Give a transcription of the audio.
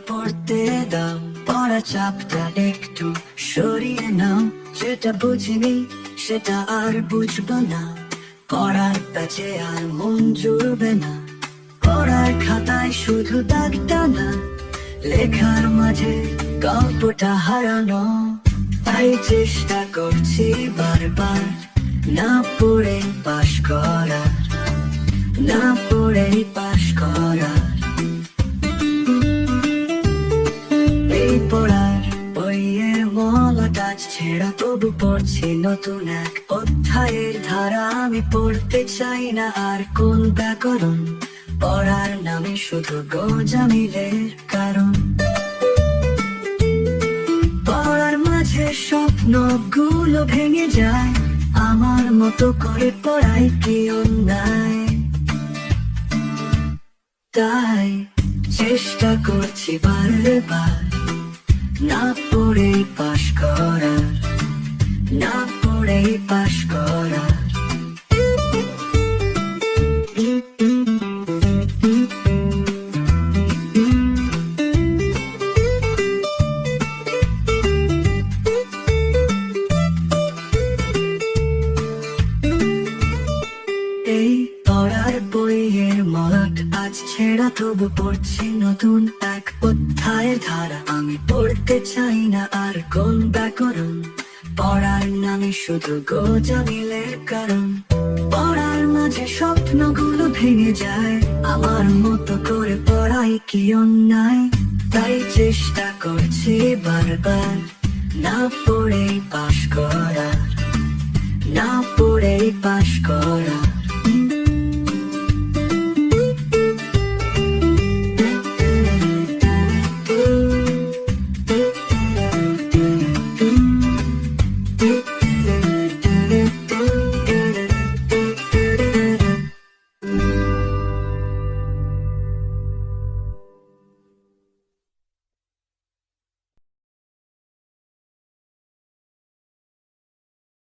পড়তে দাও, পড়া চাপটা একটু সরিয়ে নাও। যেটা বুঝিনি সেটা আর বুঝবো না, পড়ার কাছে আর মন জুড়বে না। পড়ার খাতায় শুধু দাগটা না, লেখার মাঝে গল্পটা হারানো। তাই চেষ্টা করছি বারবার, না পড়ে পাশ করার, না পড়ে পাশ করার। এই পড়ার বইয়ের মলা কাজ ছেঁড়া, তবু পড়ছি নতুন এক অধ্যায়ের ধারা। আমি পড়তে চাই না আর কোন ব্যাকরণ, পড়ার নামে শুধু গোজামিলের কারণ। পড়ার মাঝে স্বপ্নগুলো ভেঙে যায়, আমার মতো করে পড়াই কি অন্যায়? তাই চেষ্টা করছি বারবার, না পড়েই পাশ করার, না পড়েই পাশ করার। এই পড়ার বইয়ের মলাট আজ ছেঁড়া, তবু পড়ছি নতুন এক অধ্যায়ের ধারা। আমি পড়তে চাই না আর কোন ব্যাকরণ, পড়ার নামে শুধু গোজামিলের কারণ। পড়ার মাঝে স্বপ্নগুলো ভেঙে যায়, আমার মতো করে পড়াই কি অন্যায়? তাই চেষ্টা করছি বারবার, না পড়েই পাশ করার, না পড়েই পাশ করার।